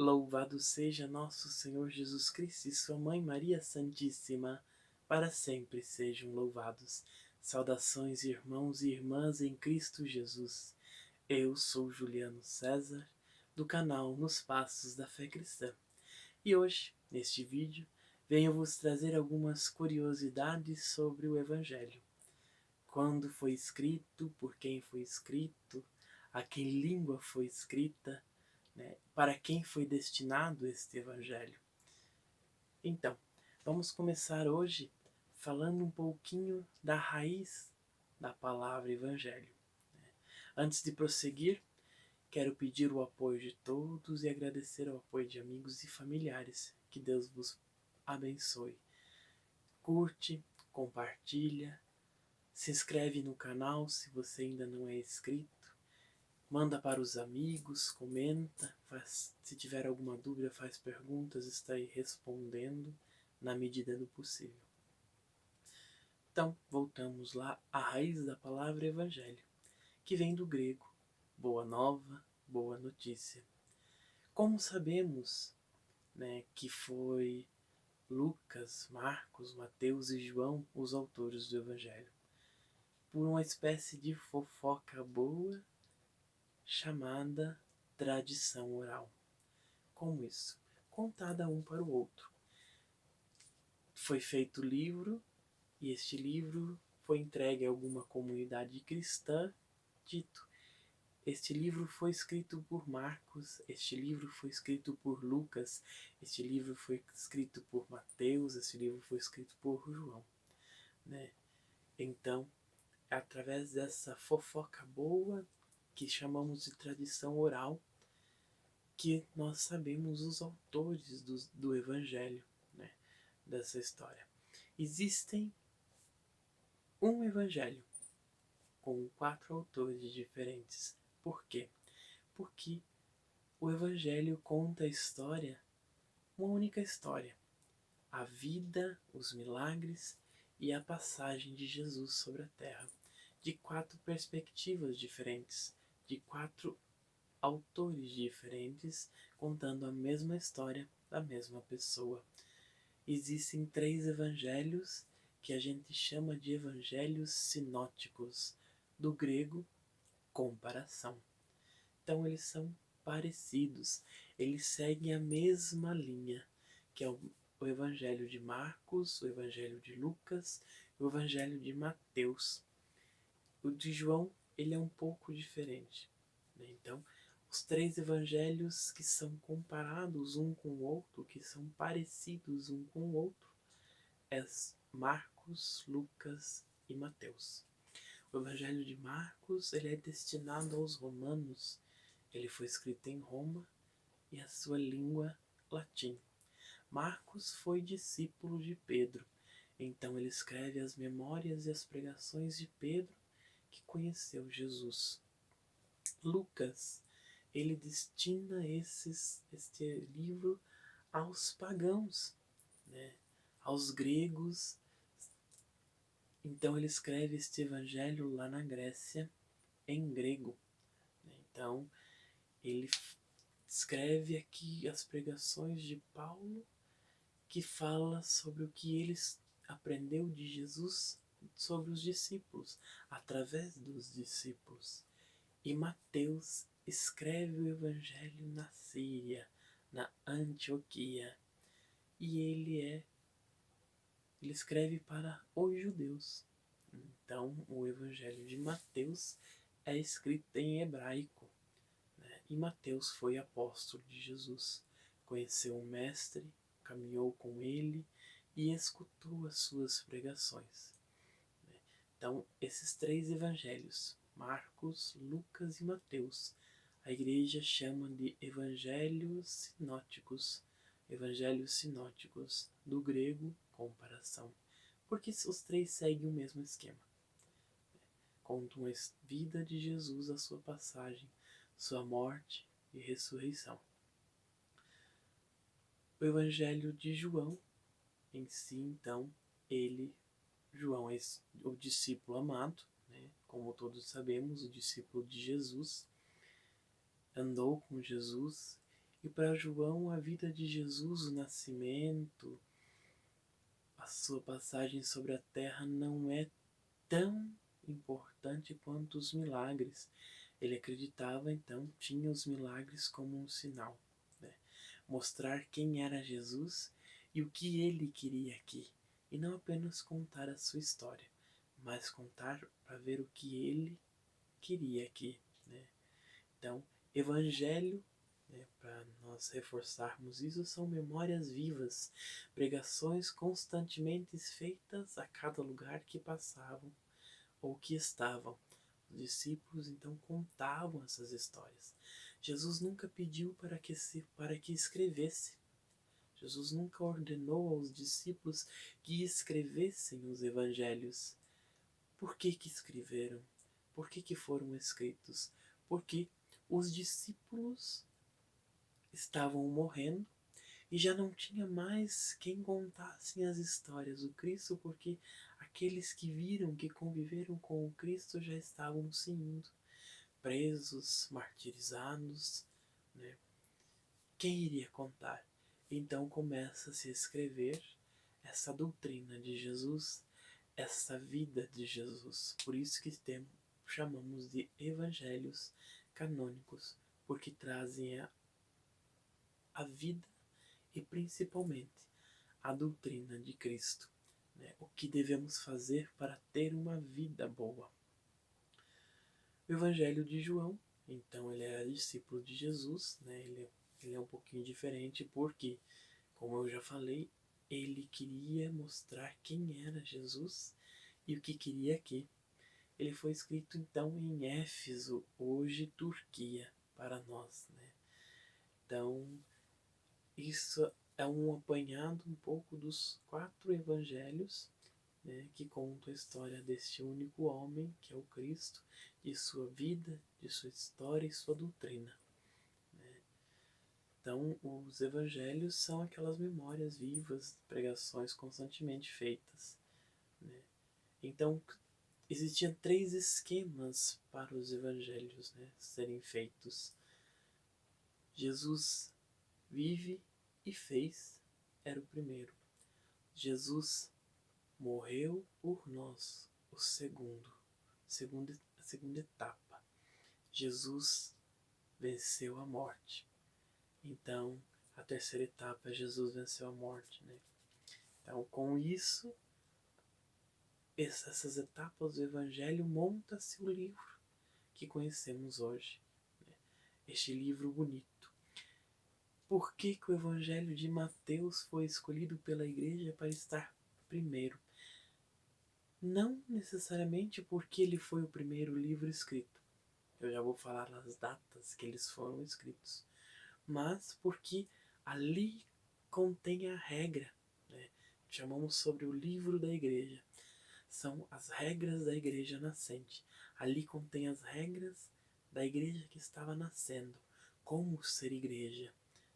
Louvado seja nosso Senhor Jesus Cristo e sua Mãe Maria Santíssima, para sempre sejam louvados. Saudações, irmãos e irmãs em Cristo Jesus. Eu sou Juliano César, do canal Nos Passos da Fé Cristã. E hoje, neste vídeo, venho vos trazer algumas curiosidades sobre o Evangelho. Quando foi escrito, por quem foi escrito, a que língua foi escrita, para quem foi destinado este Evangelho. Então, vamos começar hoje falando um pouquinho da raiz da palavra Evangelho. Antes de prosseguir, quero pedir o apoio de todos e agradecer o apoio de amigos e familiares. Que Deus vos abençoe. Curte, compartilha, se inscreve no canal se você ainda não é inscrito. Manda para os amigos, comenta, se tiver alguma dúvida, faz perguntas, está aí respondendo na medida do possível. Então, voltamos lá à raiz da palavra Evangelho, que vem do grego, boa nova, boa notícia. Como sabemos, que foi Lucas, Marcos, Mateus e João os autores do Evangelho? Por uma espécie de fofoca boa chamada tradição oral. Como isso? Contada um para o outro. Foi feito o livro, e este livro foi entregue a alguma comunidade cristã, dito: este livro foi escrito por Marcos, este livro foi escrito por Lucas, este livro foi escrito por Mateus, este livro foi escrito por João. Então, através dessa fofoca boa, que chamamos de tradição oral, que nós sabemos os autores do Evangelho, dessa história. Existem um Evangelho com 4 autores diferentes. Por quê? Porque o Evangelho conta a história, uma única história. A vida, os milagres e a passagem de Jesus sobre a terra. De 4 perspectivas diferentes, de 4 autores diferentes, contando a mesma história da mesma pessoa. Existem 3 evangelhos que a gente chama de evangelhos sinóticos, do grego comparação. Então eles são parecidos, eles seguem a mesma linha, que é o evangelho de Marcos, o evangelho de Lucas e o evangelho de Mateus. O de João, ele é um pouco diferente. Então, os 3 evangelhos que são comparados um com o outro, que são parecidos um com o outro, é Marcos, Lucas e Mateus. O evangelho de Marcos, ele é destinado aos romanos. Ele foi escrito em Roma e a sua língua latim. Marcos foi discípulo de Pedro, então ele escreve as memórias e as pregações de Pedro, que conheceu Jesus. Lucas, ele destina este livro aos pagãos, aos gregos. Então ele escreve este evangelho lá na Grécia, em grego. Então ele escreve aqui as pregações de Paulo, que fala sobre o que ele aprendeu de Jesus sobre os discípulos, através dos discípulos. E Mateus escreve o Evangelho na Síria, na Antioquia. E ele escreve para os judeus. Então, o Evangelho de Mateus é escrito em hebraico. E Mateus foi apóstolo de Jesus. Conheceu o Mestre, caminhou com ele e escutou as suas pregações. Então, esses 3 evangelhos, Marcos, Lucas e Mateus, a igreja chama de evangelhos sinóticos. Evangelhos sinóticos, do grego comparação. Porque os 3 seguem o mesmo esquema. Contam a vida de Jesus, a sua passagem, sua morte e ressurreição. O evangelho de João, em si, então, João é o discípulo amado, como todos sabemos, o discípulo de Jesus, andou com Jesus E para João, a vida de Jesus, o nascimento, a sua passagem sobre a terra não é tão importante quanto os milagres. Ele acreditava, então, tinha os milagres como um sinal, né? Mostrar quem era Jesus e o que ele queria aqui. E não apenas contar a sua história, mas contar para ver o que ele queria aqui, né? Então, Evangelho, né, para nós reforçarmos isso, são memórias vivas, pregações constantemente feitas a cada lugar que passavam ou que estavam. Os discípulos então contavam essas histórias. Jesus nunca pediu para que escrevesse. Jesus nunca ordenou aos discípulos que escrevessem os evangelhos. Por que escreveram? Por que foram escritos? Porque os discípulos estavam morrendo e já não tinha mais quem contassem as histórias do Cristo, porque aqueles que viram, que conviveram com o Cristo já estavam se indo, presos, martirizados, né? Quem iria contar? Então começa a se escrever essa doutrina de Jesus, essa vida de Jesus. Por isso que chamamos de evangelhos canônicos, porque trazem a vida e principalmente a doutrina de Cristo, né? O que devemos fazer para ter uma vida boa. O Evangelho de João, então, ele era discípulo de Jesus, né? Ele é um pouquinho diferente porque, como eu já falei, ele queria mostrar quem era Jesus e o que queria aqui. Ele foi escrito então em Éfeso, hoje Turquia, para nós, né? Então, isso é um apanhado um pouco dos 4 evangelhos, né, que contam a história deste único homem, que é o Cristo, de sua vida, de sua história e sua doutrina, né? Então, os evangelhos são aquelas memórias vivas, pregações constantemente feitas, né? Então, existiam 3 esquemas para os evangelhos, né, serem feitos. Jesus vive e fez, era o primeiro. Jesus morreu por nós, o a segunda etapa. Jesus venceu a morte. Então, a terceira etapa, Jesus venceu a morte, né? Então, com isso, essas etapas do Evangelho, monta-se o livro que conhecemos hoje, né? Este livro bonito. Por que o Evangelho de Mateus foi escolhido pela igreja para estar primeiro? Não necessariamente porque ele foi o primeiro livro escrito. Eu já vou falar as datas que eles foram escritos. Mas porque ali contém a regra, né? Chamamos sobre o livro da igreja. São as regras da igreja nascente. Ali contém as regras da igreja que estava nascendo. Como ser igreja,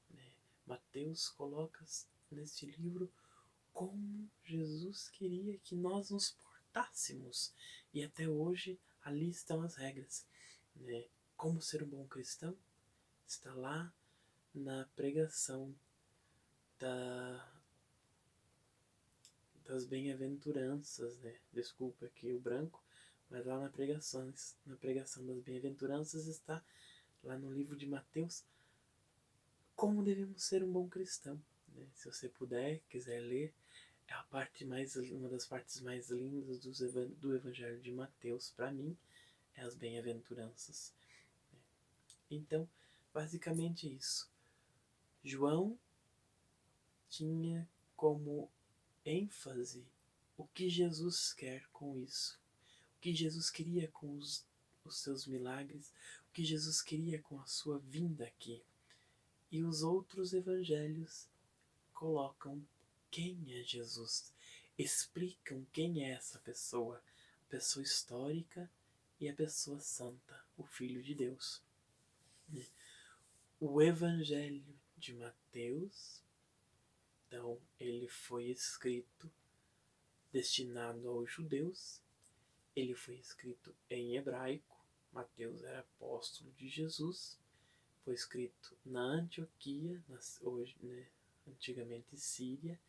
né? Mateus coloca neste livro como Jesus queria que nós nos portássemos. E até hoje ali estão as regras, né? Como ser um bom cristão está lá na pregação das bem-aventuranças, né? Desculpa aqui o branco, mas lá na pregação das bem-aventuranças está lá no livro de Mateus como devemos ser um bom cristão, né? Se você puder, quiser ler, é uma das partes mais lindas do Evangelho de Mateus, para mim, é as bem-aventuranças, né? Então, basicamente é isso. João tinha como ênfase o que Jesus quer com isso, o que Jesus queria com os seus milagres, o que Jesus queria com a sua vinda aqui. E os outros evangelhos colocam quem é Jesus, explicam quem é essa pessoa, a pessoa histórica e a pessoa santa, o Filho de Deus. O Evangelho de Mateus, então, ele foi escrito destinado aos judeus, ele foi escrito em hebraico. Mateus era apóstolo de Jesus, foi escrito na Antioquia, hoje, né, antigamente Síria,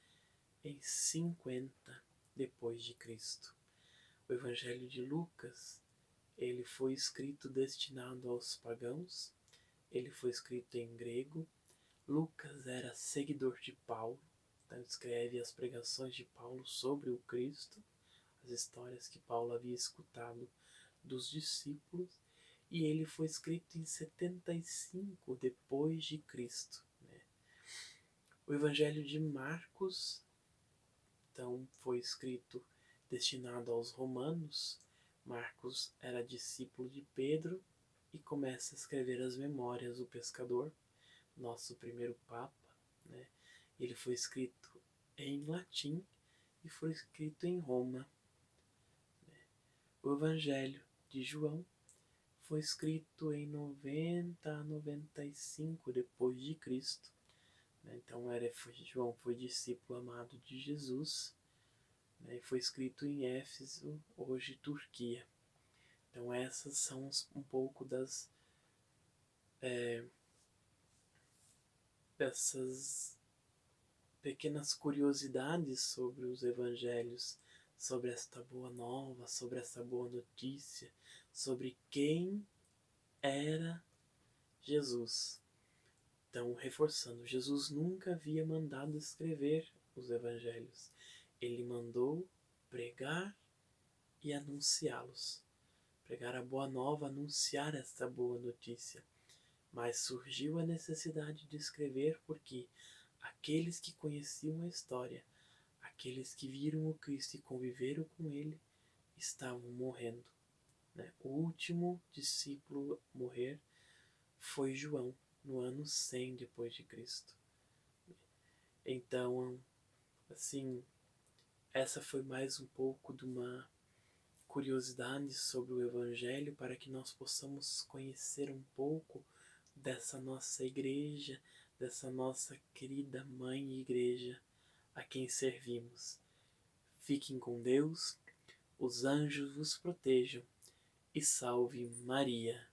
em 50 depois de Cristo. O Evangelho de Lucas, ele foi escrito destinado aos pagãos, ele foi escrito em grego. Lucas era seguidor de Paulo, então escreve as pregações de Paulo sobre o Cristo, as histórias que Paulo havia escutado dos discípulos, e ele foi escrito em 75 depois de Cristo. Né? O Evangelho de Marcos, então, foi escrito destinado aos romanos. Marcos era discípulo de Pedro e começa a escrever as memórias do pescador, nosso primeiro papa. Né? Ele foi escrito em latim e foi escrito em Roma. O Evangelho de João foi escrito em 90 a 95 depois de Cristo. Então João foi discípulo amado de Jesus, né, e foi escrito em Éfeso, hoje Turquia. Então essas são um pouco dessas pequenas curiosidades sobre os evangelhos, sobre esta boa nova, sobre essa boa notícia, sobre quem era Jesus. Então, reforçando, Jesus nunca havia mandado escrever os evangelhos. Ele mandou pregar e anunciá-los. Pregar a boa nova, anunciar esta boa notícia. Mas surgiu a necessidade de escrever porque aqueles que conheciam a história, aqueles que viram o Cristo e conviveram com ele, estavam morrendo. Né? O último discípulo a morrer foi João, no ano 100 depois de Cristo. Então, assim, essa foi mais um pouco de uma curiosidade sobre o Evangelho para que nós possamos conhecer um pouco dessa nossa igreja, dessa nossa querida mãe igreja a quem servimos. Fiquem com Deus, os anjos vos protejam e salve Maria.